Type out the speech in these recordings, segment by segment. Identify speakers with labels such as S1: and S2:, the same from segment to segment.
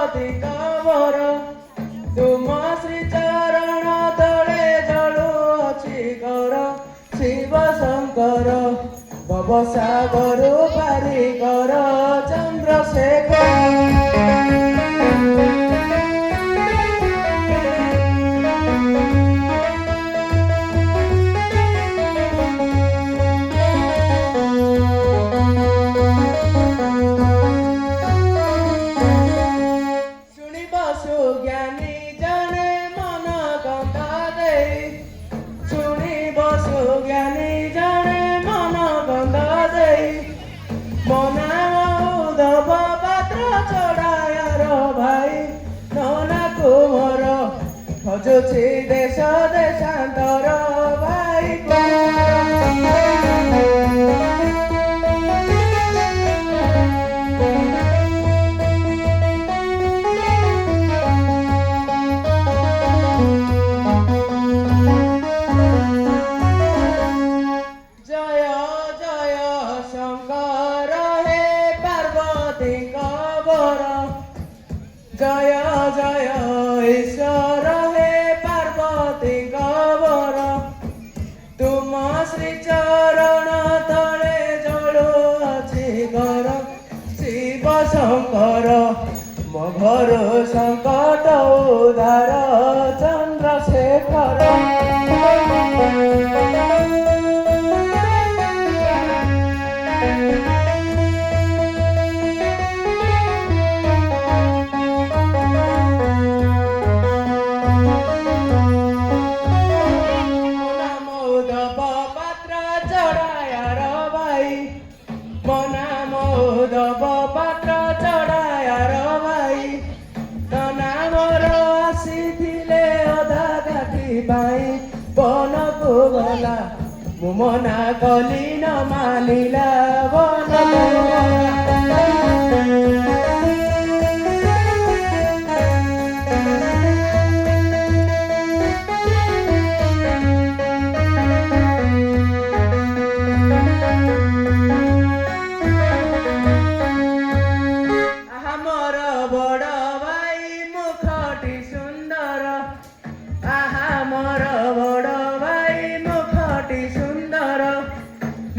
S1: ପାର୍ବତୀଙ୍କ ମୋର ତୁମ ଶ୍ରୀ ଚରଣ ତଳେ ଜଳୁଅଛି ଘର ଶିବ ଶଙ୍କର ଭବସାଗର ପାରି କର ଚନ୍ଦ୍ରଶେଖର। জ্ঞানী জনে মন গন্ধ দেই শুনিব সুজ্ঞানী জনে মন গন্ধ দেই মনা উদ্ধব পাত্র চড়ায়ার ভাই ননা কুমর খোঁজুছি দেশ দেশান্তর ভাই জয় জয় ঈশ্বর হে পার্বতী গবর তুম শ্রী চরণ তলে জড়ুଅଛି ঘর শিব শঙ্কর ମୋ ଘର সংকট উদ্ধার চন্দ্রশেখর। উদ্ধব পাত্র চড়ায়ার ভাই তো নামর আসিলে অধা ঘাটি পাই বনকু গলা মু মনা কলি ন মানিলা বনকু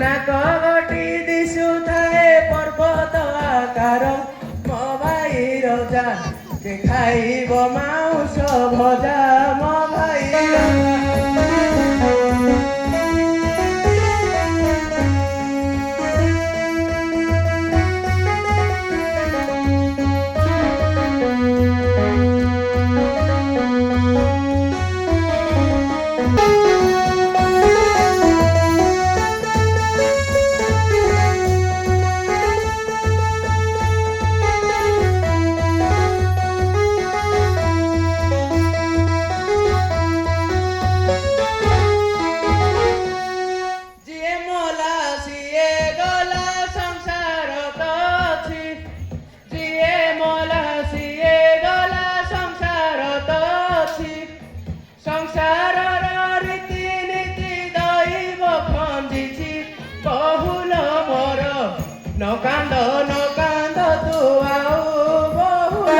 S1: নাকগটি দিশুথায়ে পর্বত আকার ମୋ ଭାଇ ରଜା ଯେ ଖାଇବ ମାଉଁସ ଭଜା ମୋ ଭାଇ সংসারর রীতি নীতি দৈব খঞ্জিছি বহুল মোর নকান্দ নকান্দ তু আউ বহুল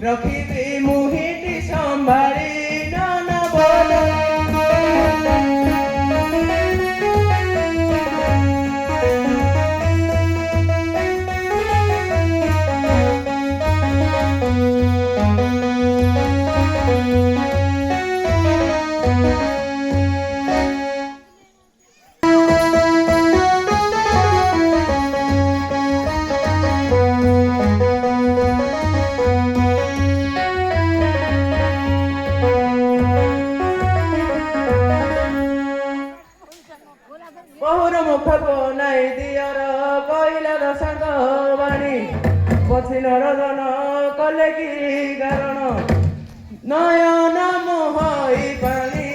S1: রখিবি মুহিটি সম্ভারি নানা বল বহুর মুখକୁ ନାଇଁ ଦିଅର କହିଲା ସାଙ୍ଗ ବାଣୀ ପଛିନ ରଜନ କଲେ କି କାରଣ ନୟନ ମୋହଇ ପାଣି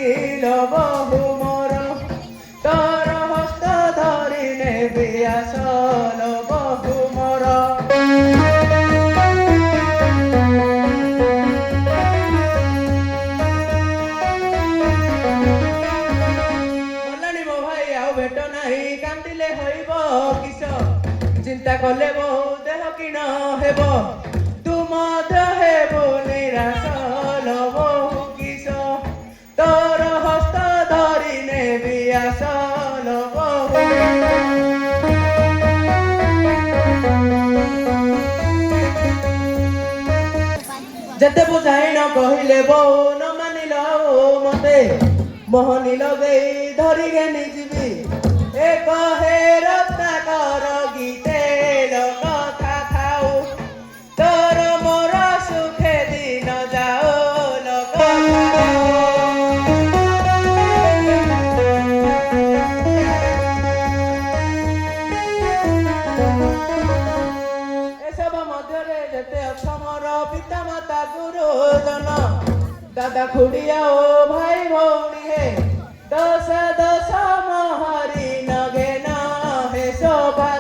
S1: ବହୁ ମୋର ତୋର ହସ୍ତ ଧରି ନେବି ଆସଲ ବହୁ ମୋର ମଲାଣି ମୋ ଭାଇ ଆଉ ଭେଟ ନାହିଁ କାନ୍ଦିଲେ ହଇବ କିସ ଚିନ୍ତା କଲେ ବହୁ ଦେହ କିଣ ହେବ ତୁ ମଧ୍ୟ ହେବୁ ନିରାଶ ବହୁ କିସ ତୋର ହସ୍ତ ଧରି ନେବି ଆସଲ ବହୁ ଯେତେ ବୁଝାଇ ନ କହିଲେ ବୋଉ ନ ମାନିଲ ମତେ ମୋହନି ଲଗେଇ ଧରି ଘେନି ଯିବି ଏ କହେ ରତ୍ନାକର ଗୀତେ କଥା ଥାଉ ତୋର ମୋର ସୁଖେ ଦିନ ଯାଉ ଏସବୁ ମଧ୍ୟରେ ଯେତେ ଅଛ ମୋର ପିତା ମାତା ଗୁରୁଜନ ଦାଦା ଖୁଡ଼ିଆ ଓ ଭାଇ ଭଉଣୀ ହେ ଦଶ ଦଶ ମହରି ନଗେ ନା ହେ ଶୋଭା